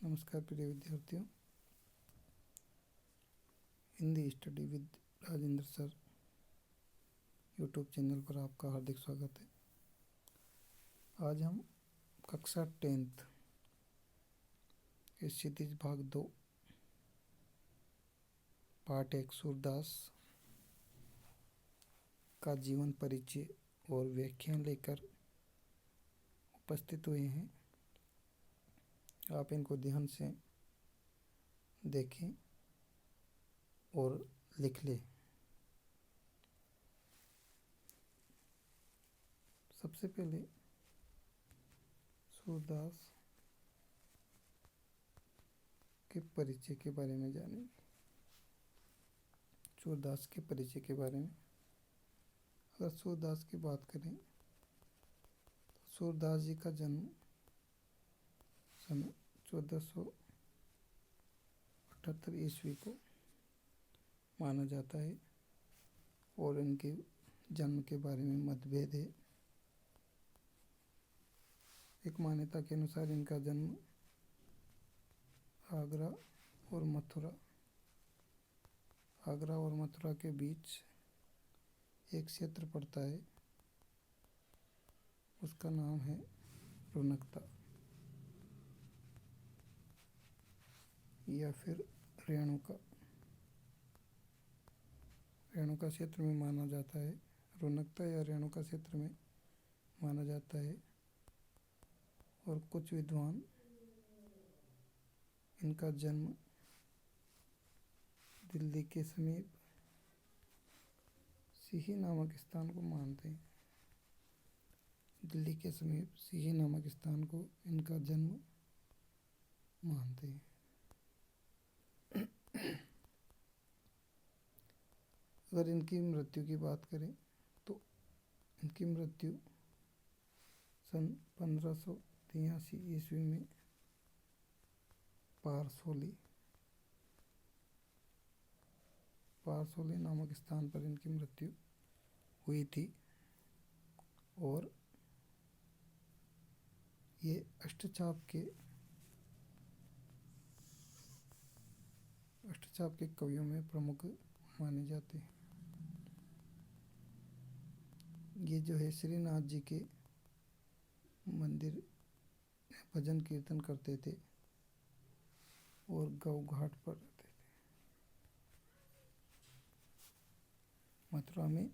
नमस्कार प्रिय विद्यार्थियों, Hindi study with Rajendra sir YouTube channel पर आपका हार्दिक स्वागत है। आज हम कक्षा 10th के क्षितिज भाग 2 पाठ 1 सूरदास का जीवन परिचय और व्याख्यान लेकर उपस्थित हुए हैं। आप इनको ध्यान से देखें और लिख लें। सबसे पहले सूरदास के परिचय के बारे में जानेंगे। सूरदास के परिचय के बारे में अगर सूरदास की बात करें तो सूरदास जी का जन्म सन 1478 ईस्वी को माना जाता है और इनके जन्म के बारे में मतभेद है। एक मान्यता के अनुसार इनका जन्म आगरा और मथुरा के बीच एक क्षेत्र पड़ता है, उसका नाम है रौनकता या फिर रेणुका क्षेत्र में माना जाता है। रौनकता या रेणुका क्षेत्र में माना जाता है और कुछ विद्वान इनका जन्म दिल्ली के समीप सीही नामक स्थान को मानते हैं। दिल्ली के समीप सीही नामक स्थान को इनका जन्म मानते हैं। अगर इनकी मृत्यु की बात करें तो इनकी मृत्यु सन 1583 ईस्वी में पारसोली नामक स्थान पर इनकी मृत्यु हुई थी और ये अष्टचाप के कवियों में प्रमुख माने जाते हैं। ये जो है श्रीनाथ जी के मंदिर भजन कीर्तन करते थे और गौ घाट पर रहते थे। मथुरा में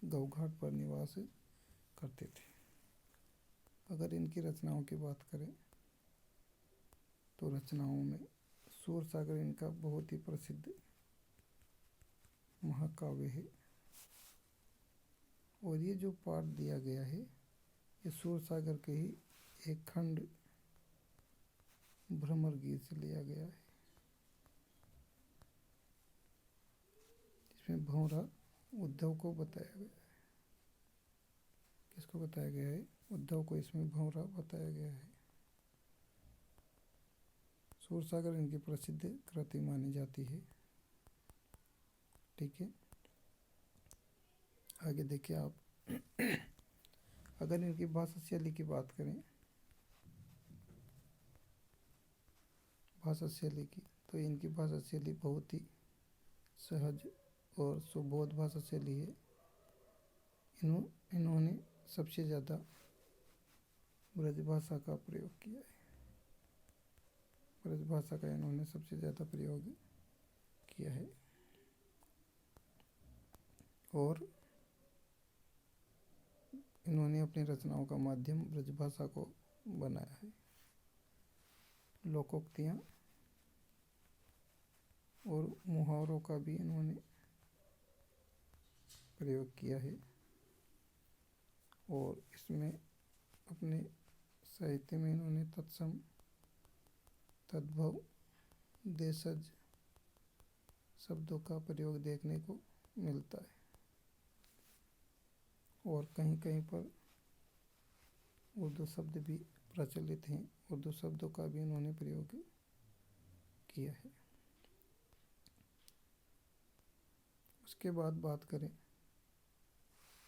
गौ घाट पर निवास करते थे। अगर इनकी रचनाओं की बात करें तो रचनाओं में सूरसागर इनका बहुत ही प्रसिद्ध महाकाव्य है और ये जो पाठ दिया गया है ये सूरसागर के ही एक खंड भ्रमर गीत से लिया गया है, जिसमें भंवरा उद्धव को बताया गया है। किसको बताया गया है? उद्धव को इसमें भंवरा बताया गया है। सूरसागर इनकी प्रसिद्ध कृति मानी जाती है। ठीक है, आगे देखिए आप। अगर इनकी भाषा शैली की बात करें तो इनकी भाषा शैली बहुत ही सहज और सुबोध भाषा शैली है। इन्होंने सबसे ज़्यादा ब्रज भाषा का प्रयोग किया है। ब्रज भाषा का इन्होंने सबसे ज़्यादा प्रयोग किया है और इन्होंने अपनी रचनाओं का माध्यम ब्रज भाषा को बनाया है। लोकोक्तियाँ और मुहावरों का भी इन्होंने प्रयोग किया है और इसमें अपने साहित्य में इन्होंने तत्सम, तद्भव, देशज शब्दों का प्रयोग देखने को मिलता है और कहीं कहीं पर उर्दू शब्द भी प्रचलित हैं। उर्दू शब्दों का भी इन्होंने प्रयोग किया है। उसके बाद बात करें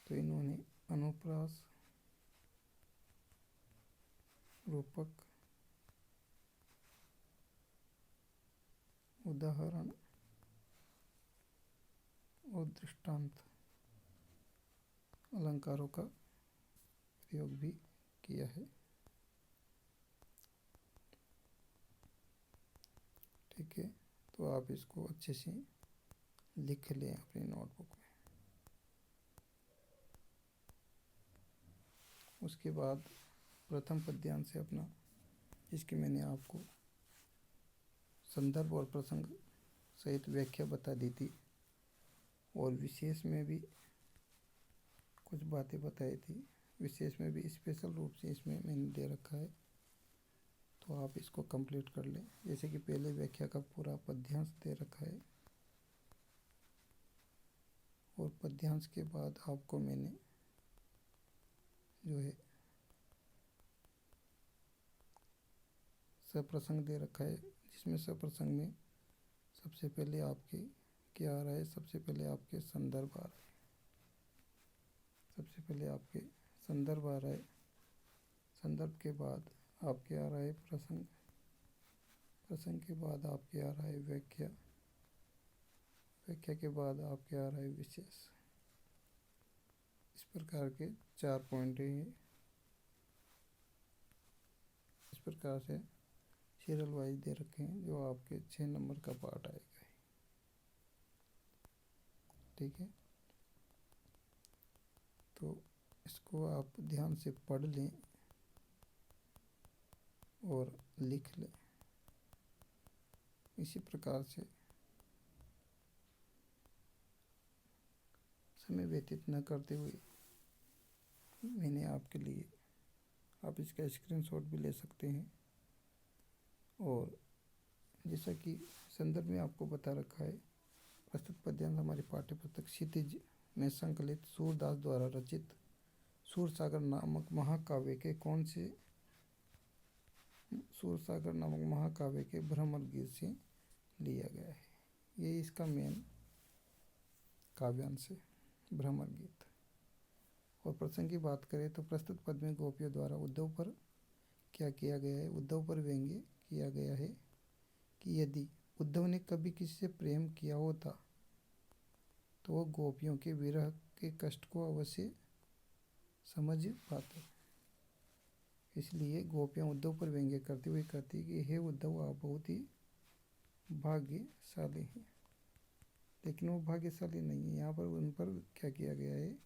तो इन्होंने अनुप्रास, रूपक, उदाहरण और दृष्टांत अलंकारों का प्रयोग भी किया है। ठीक है, तो आप इसको अच्छे से लिख लें अपनी नोटबुक में। उसके बाद प्रथम पद्यांश से अपना, जिसकी मैंने आपको संदर्भ और प्रसंग सहित व्याख्या बता दी थी और विशेष में भी कुछ बातें बताई थी, विशेष में भी स्पेशल रूप से इसमें मैंने दे रखा है, तो आप इसको कंप्लीट कर लें। जैसे कि पहले व्याख्या का पूरा पद्यांश दे रखा है और पद्यांश के बाद आपको मैंने जो है सप्रसंग दे रखा है, जिसमें सप्रसंग में सबसे पहले आपके क्या आ रहा है, सबसे पहले आपके संदर्भ आ रहा है, सबसे पहले आपके संदर्भ आ रहा है, संदर्भ के बाद आपके आ रहा है प्रसंग, प्रसंग के बाद आपके आ रहा है व्याख्या, व्याख्या के बाद आपके आ रहा है विशेष। इस प्रकार के 4 पॉइंट हैं। इस प्रकार से सीरियल वाइज दे रखे हैं, जो आपके 6 नंबर का पार्ट आएगा। ठीक है, तो इसको आप ध्यान से पढ़ लें और लिख लें। इसी प्रकार से समय व्यतीत न करते हुए मैंने आपके लिए, आप इसका स्क्रीनशॉट भी ले सकते हैं, और जैसा कि संदर्भ में आपको बता रखा है, प्रस्तुत पद्यांश हमारे पाठ्य पुस्तक क्षितिज में संकलित सूरदास द्वारा रचित सूरसागर नामक महाकाव्य के सूरसागर नामक महाकाव्य के भ्रमर गीत से लिया गया है। ये इसका मेन काव्यांश है, भ्रमर गीत। और प्रसंग की बात करें तो प्रस्तुत पद में गोपियों द्वारा उद्धव पर क्या किया गया है, उद्धव पर व्यंग्य किया गया है कि यदि उद्धव ने कभी किसी से प्रेम किया होता तो वह गोपियों के विरह के कष्ट को अवश्य समझ पाते। इसलिए गोपियाँ उद्धव पर व्यंग्य करती हुई कहती कि हे उद्धव, आप बहुत ही भाग्यशाली हैं। लेकिन वो भाग्यशाली नहीं है, यहाँ पर उन पर क्या किया गया है,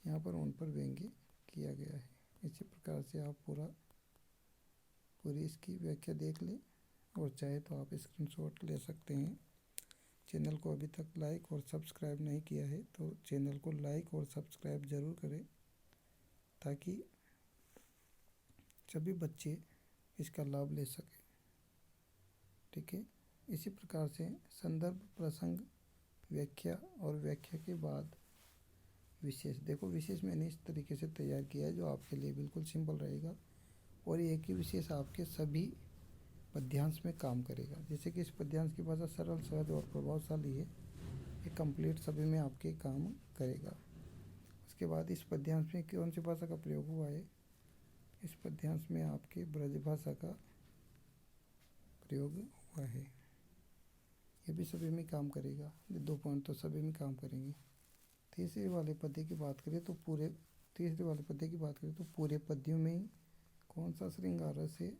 यहाँ पर उन पर व्यंग्य किया गया है। इसी प्रकार से आप पूरी इसकी व्याख्या देख लें, और चाहे तो आप स्क्रीनशॉट ले सकते हैं। चैनल को अभी तक लाइक और सब्सक्राइब नहीं किया है तो चैनल को लाइक और सब्सक्राइब ज़रूर करें, ताकि सभी बच्चे इसका लाभ ले सकें। ठीक है, इसी प्रकार से संदर्भ, प्रसंग, व्याख्या और व्याख्या के बाद विशेष। देखो, विशेष मैंने इस तरीके से तैयार किया है जो आपके लिए बिल्कुल सिंपल रहेगा, और एक ही विशेष आपके सभी पद्यांश में काम करेगा। जैसे कि इस पद्यांश की भाषा सरल, सहज और प्रभावशाली है, ये कंप्लीट सभी में आपके काम करेगा। उसके बाद इस पद्यांश में कौन सी भाषा का प्रयोग हुआ है, इस पद्यांश में आपके ब्रज भाषा का प्रयोग हुआ है, ये भी सभी में काम करेगा। 2 पॉइंट तो सभी में काम करेंगे। तीसरे वाले पद्य की बात करें तो पूरे पद्यों में ही कौन सा श्रृंगार रस है,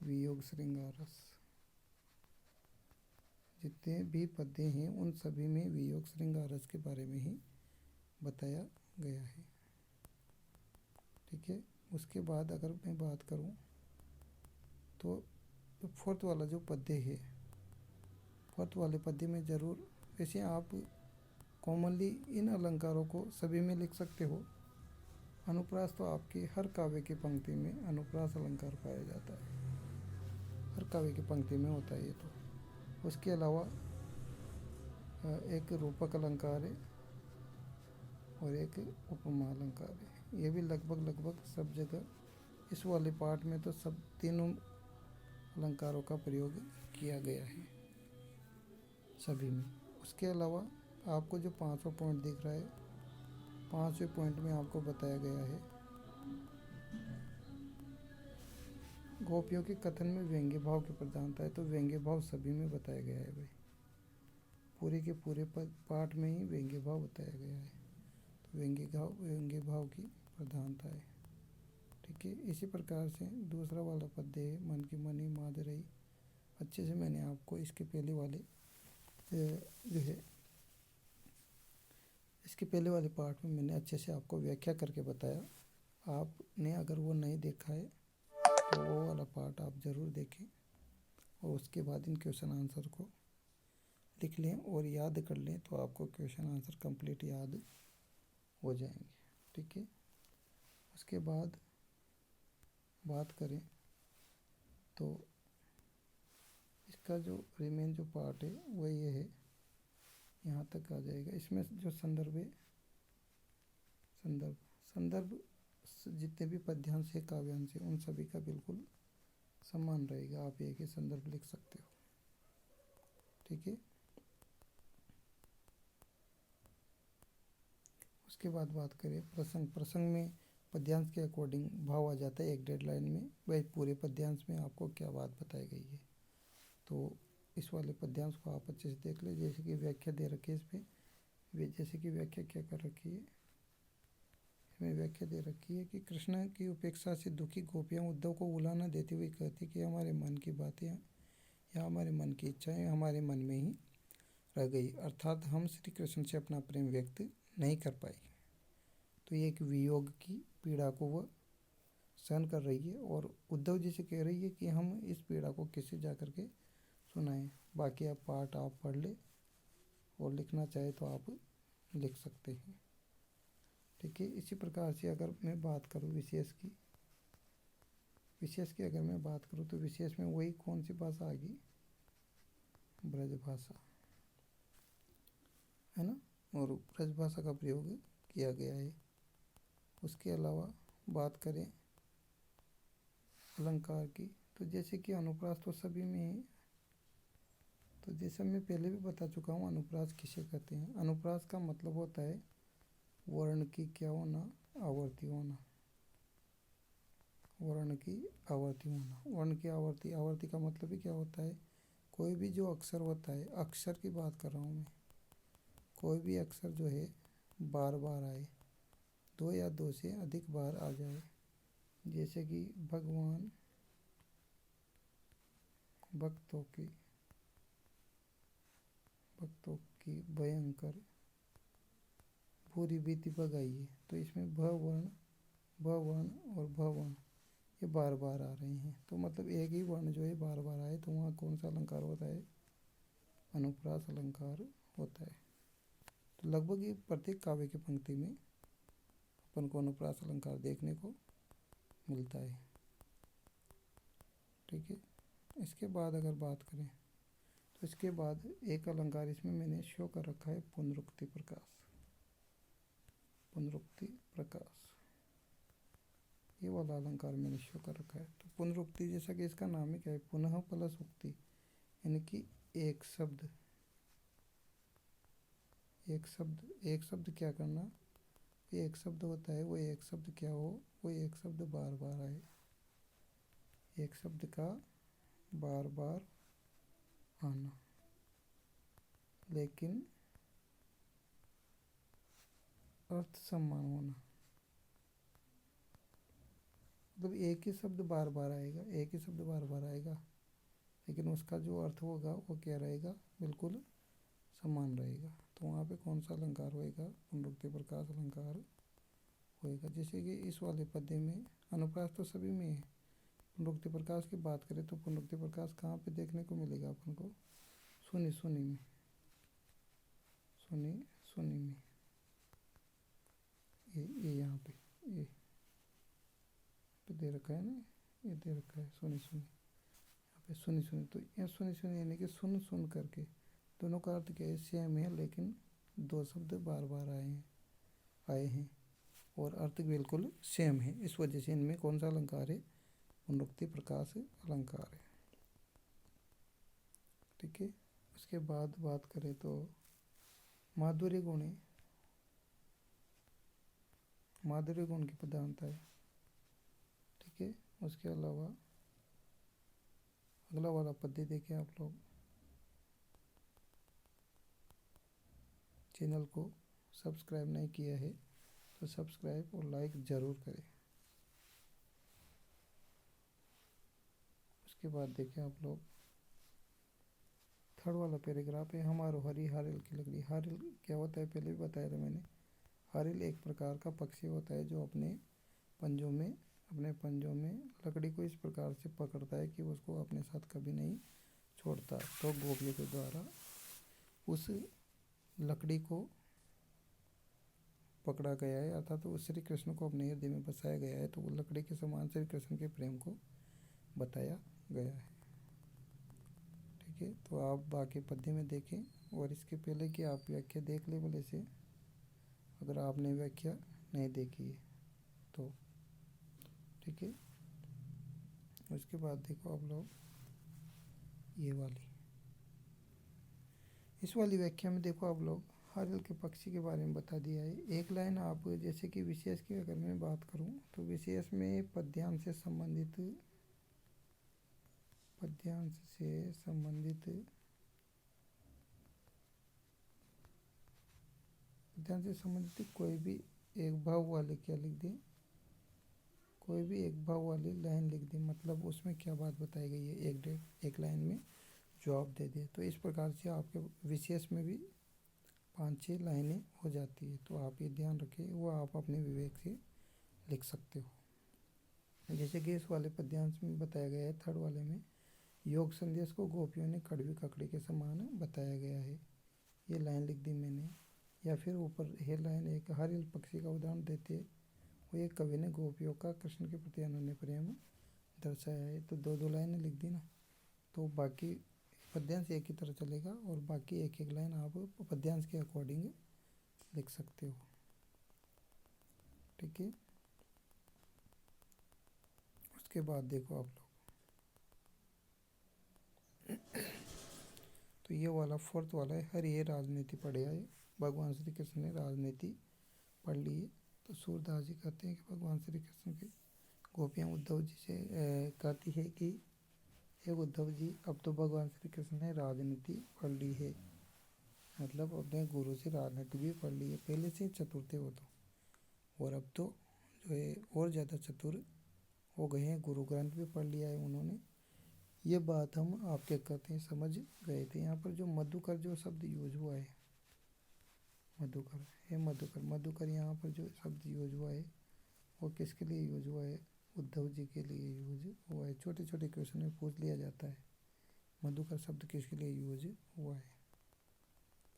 वियोग श्रृंगार रस। जितने भी पद्य हैं उन सभी में वियोग श्रृंगार रस के बारे में ही बताया गया है। ठीक है, उसके बाद अगर मैं बात करूं तो 4th वाला जो पद्य है, 4th वाले पद्य में ज़रूर, वैसे आप कॉमनली इन अलंकारों को सभी में लिख सकते हो। अनुप्रास तो आपके हर काव्य की पंक्ति में अनुप्रास अलंकार पाया जाता है, हर काव्य की पंक्ति में होता है ये तो। उसके अलावा एक रूपक अलंकार है और एक उपमा अलंकार है, ये भी लगभग सब जगह, इस वाले पार्ट में तो सब तीनों अलंकारों का प्रयोग किया गया है सभी में। उसके अलावा आपको जो 5वां पॉइंट दिख रहा है, 5वें पॉइंट में आपको बताया गया है गोपियों के कथन में व्यंग्य भाव की प्रधानता है, तो व्यंग्य भाव सभी में बताया गया है भाई, पूरे के पूरे पाठ में ही व्यंग्य भाव बताया गया है, तो व्यंग्य भाव की प्रधानता है। ठीक है, इसी प्रकार से दूसरा वाला पद्य है, मन की मनी माद रही। अच्छे से मैंने आपको इसके पहले वाले जो है इसके पहले वाले पार्ट में मैंने अच्छे से आपको व्याख्या करके बताया। आपने अगर वो नहीं देखा है तो वो वाला पार्ट आप ज़रूर देखें और उसके बाद इन क्वेश्चन आंसर को लिख लें और याद कर लें, तो आपको क्वेश्चन आंसर कंप्लीट याद हो जाएंगे। ठीक है, उसके बाद बात करें तो इसका जो रिमेन जो पार्ट है वह ये है, यहाँ तक आ जाएगा। इसमें जो संदर्भ है, संदर्भ जितने भी पद्यांश है काव्यांश है उन सभी का बिल्कुल समान रहेगा, आप एक ही संदर्भ लिख सकते हो। ठीक है, उसके बाद बात करें प्रसंग में पद्यांश के अकॉर्डिंग भाव आ जाता है एक डेडलाइन में। वह पूरे पद्यांश में आपको क्या बात बताई गई है, तो इस वाले पद्यांश को आप अच्छे से देख ले। जैसे कि व्याख्या दे रखी है इस पर, जैसे कि व्याख्या क्या कर रखी है, इसमें व्याख्या दे रखी है कि कृष्ण की उपेक्षा से दुखी गोपियाँ उद्धव को उलाहना देते हुए कहती कि हमारे मन की बातें या हमारे मन की इच्छाएं हमारे मन में ही रह गई, अर्थात हम श्री कृष्ण से अपना प्रेम व्यक्त नहीं कर पाए। तो ये एक वियोग की पीड़ा को वह सहन कर रही है और उद्धव जी से कह रही है कि हम इस पीड़ा को किससे जा कर के सुनाएं। बाकी आप पाठ आप पढ़ ले और लिखना चाहे तो आप लिख सकते हैं। ठीक है, इसी प्रकार से अगर मैं बात करूँ विशेष की अगर मैं बात करूँ तो विशेष में वही कौन सी भाषा आ गई, ब्रज भाषा है ना, और ब्रज भाषा का प्रयोग किया गया है। उसके अलावा बात करें अलंकार की, तो जैसे कि अनुप्रास तो सभी में है, तो जैसे मैं पहले भी बता चुका हूँ अनुप्रास किसे कहते हैं। अनुप्रास का मतलब होता है वर्ण की क्या होना, आवर्ती होना, वर्ण की आवर्ती होना। वर्ण की आवर्ती का मतलब ही क्या होता है, कोई भी जो अक्षर होता है, अक्षर की बात कर रहा हूँ मैं, कोई भी अक्षर जो है बार बार आए, दो या दो से अधिक बार आ जाए। जैसे कि भगवान, भक्तों की भयंकर पूरी बीती भगाई है, तो इसमें भवन और भवन ये बार बार आ रहे हैं, तो मतलब एक ही वर्ण जो है बार बार आए, तो वहाँ कौन सा अलंकार होता है, अनुप्रास अलंकार होता है। तो लगभग ये प्रत्येक काव्य की पंक्ति में अपन को अनुप्रास अलंकार देखने को मिलता है। ठीक है, इसके बाद अगर बात करें तो इसके बाद एक अलंकार इसमें मैंने शो कर रखा है, पुनरुक्ति प्रकाश, ये वाला अलंकार मैंने शो कर रखा है। तो पुनरुक्ति जैसा कि इसका नाम ही क्या है, पुनः प्लस उक्ति, यानी कि एक शब्द क्या करना, एक शब्द होता है, वो एक शब्द क्या हो, वो एक शब्द बार बार आए, एक शब्द का बार बार आना, लेकिन अर्थ समान होना। मतलब एक ही शब्द बार बार आएगा, लेकिन उसका जो अर्थ होगा वो क्या रहेगा, बिल्कुल समान रहेगा। तो वहाँ पे कौन सा अलंकार होएगा, पुनरुक्ति प्रकाश अलंकार होएगा। जैसे कि इस वाले पद्य में अनुप्रास तो सभी में है, पुनरुक्ति प्रकाश की बात करें तो पुनरुक्ति प्रकाश कहाँ पे देखने को मिलेगा अपन को, सुनी में, ये यहाँ पे ये दे रखा है ना, ये दे रखा है सुनी, यहाँ पे सुनी। तो यहाँ सुनी यानी कि सुन करके, दोनों का अर्थ क्या है, सेम है, लेकिन दो शब्द बार बार आए हैं और अर्थ बिल्कुल सेम है। इस वजह से इनमें कौन सा अलंकार है, पुनरुक्ति प्रकाश अलंकार है। ठीक है, उसके बाद बात करें तो माधुर्य गुण की प्रधानता है। ठीक है, उसके अलावा अगला वाला पद्य देखें आप लोग। चैनल को सब्सक्राइब नहीं किया है तो सब्सक्राइब और लाइक ज़रूर करें। उसके बाद देखें आप लोग, थर्ड वाला पैराग्राफ है, हमारो हरी हारिल की लकड़ी। हारिल क्या होता है पहले भी बताया था मैंने। हारिल एक प्रकार का पक्षी होता है जो अपने पंजों में लकड़ी को इस प्रकार से पकड़ता है कि उसको अपने साथ कभी नहीं छोड़ता। तो गोपियों के द्वारा उस लकड़ी को पकड़ा गया है, अर्थात तो श्री कृष्ण को अपने हृदय में बसाया गया है। तो वो लकड़ी के समान श्री कृष्ण के प्रेम को बताया गया है। ठीक है, तो आप बाकी पद्य में देखें और इसके पहले की आप व्याख्या देख ले भले से, अगर आपने व्याख्या नहीं देखी है तो। ठीक है, उसके बाद देखो आप लोग ये वाली, इस वाली व्याख्या में देखो आप लोग हारिल के पक्षी के बारे में बता दिया है। एक लाइन आप जैसे कि विशेष की अगर मैं बात करूं तो विशेष में पद्यांश से संबंधित कोई भी एक भाव वाले क्या लिख दें, कोई भी एक भाव वाली लाइन लिख दें, मतलब उसमें क्या बात बताई गई है एक लाइन में जवाब दे दे। तो इस प्रकार से आपके विशेष में भी 5-6 लाइनें हो जाती है। तो आप ये ध्यान रखें, वो आप अपने विवेक से लिख सकते हो। जैसे कि इस वाले पद्यांश में बताया गया है, थर्ड वाले में योग संदेश को गोपियों ने कड़वी ककड़ी के समान बताया गया है, ये लाइन लिख दी मैंने। या फिर ऊपर ये लाइन एक हारिल पक्षी का उदाहरण देते हुए कवि ने गोपियों का कृष्ण के प्रति अनन्य प्रेम दर्शाया है। तो दो लाइनें लिख दी ना, तो बाकी पद्यांश एक ही तरह चलेगा और बाकी एक एक लाइन आप पद्यांश के अकॉर्डिंग लिख सकते हो। ठीक है, उसके बाद देखो आप लोग, तो ये वाला फोर्थ वाला है, हर ये राजनीति पढ़े आए। भगवान श्री कृष्ण ने राजनीति पढ़ ली है। तो सूरदास जी कहते हैं कि भगवान श्री कृष्ण के गोपियाँ उद्धव जी से कहती है कि हे उद्धव जी, अब तो भगवान श्री कृष्ण ने राजनीति पढ़ ली है, मतलब अपने गुरु से राजनीति भी पढ़ ली है। पहले से चतुर थे वो तो, और अब तो जो है और ज़्यादा चतुर हो गए हैं, गुरु ग्रंथ भी पढ़ लिया है उन्होंने। ये बात हम आपके कहते हैं समझ गए थे। यहाँ पर जो मधुकर जो शब्द यूज हुआ है, मधुकर है, मधुकर यहाँ पर जो शब्द यूज हुआ है वो किसके लिए यूज हुआ है? उद्धव जी के लिए यूज हुआ है। छोटे छोटे क्वेश्चन में पूछ लिया जाता है मधुकर शब्द किसके लिए यूज हुआ है,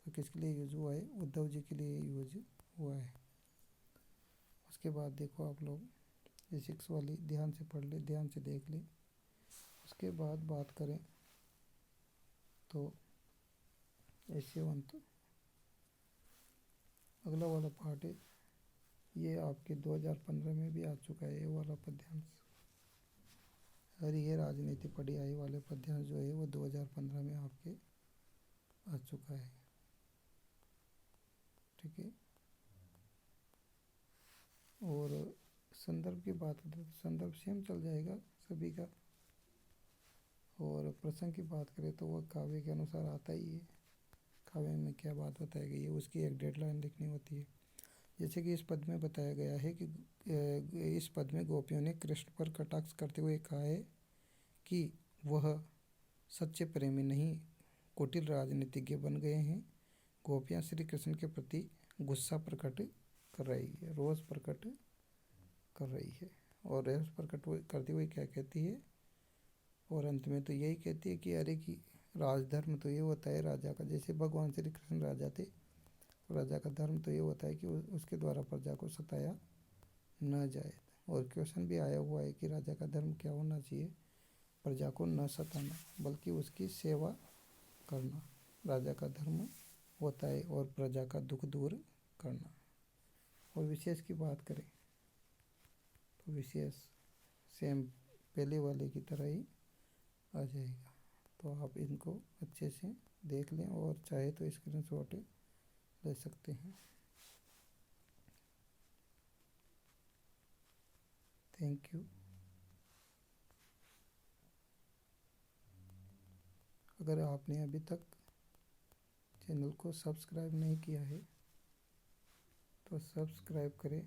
तो किसके लिए यूज हुआ है? उद्धव जी के लिए यूज हुआ है। उसके बाद देखो आप लोग ये 6 वाली ध्यान से पढ़ ले, ध्यान से देख ले। उसके बाद बात करें तो ऐसे तो अगला वाला पार्ट है, ये आपके 2015 में भी आ चुका है। ये वाला पद्यांश, अरे ये राजनीति पढ़ी आई वाले पद्यांश जो है वो 2015 में आपके आ चुका है। ठीक है, और संदर्भ की बात करें तो संदर्भ सेम चल जाएगा सभी का। और प्रसंग की बात करें तो वह काव्य के अनुसार आता ही है। काव्य में क्या बात बताई गई है उसकी एक डेडलाइन लिखनी होती है। जैसे कि इस पद में बताया गया है कि इस पद में गोपियों ने कृष्ण पर कटाक्ष करते हुए कहा है कि वह सच्चे प्रेमी नहीं, कुटिल राजनीतिज्ञ बन गए हैं। गोपियाँ श्री कृष्ण के प्रति गुस्सा प्रकट कर रही है, रोष प्रकट कर रही है। और रोष प्रकट करते हुए क्या कहती है, और अंत में तो यही कहती है कि अरे कि राजधर्म तो ये होता है राजा का, जैसे भगवान श्री कृष्ण राजा थे, राजा का धर्म तो ये होता है कि उसके द्वारा प्रजा को सताया न जाए। और क्वेश्चन भी आया हुआ है कि राजा का धर्म क्या होना चाहिए, प्रजा को न सताना बल्कि उसकी सेवा करना राजा का धर्म होता है, और प्रजा का दुख दूर करना। और विशेष की बात करें तो विशेष सेम पहले वाले की तरह ही आ जाएगा। तो आप इनको अच्छे से देख लें और चाहे तो स्क्रीनशॉट ले सकते हैं। Thank you. अगर आपने अभी तक चैनल को सब्सक्राइब नहीं किया है तो सब्सक्राइब करें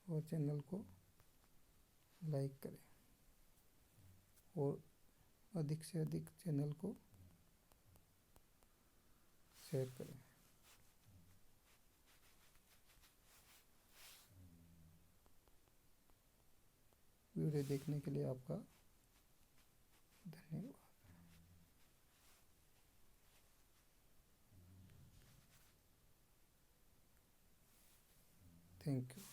और चैनल को लाइक करें और अधिक से अधिक चैनल को शेयर करें। वीडियो देखने के लिए आपका धन्यवाद। Thank you.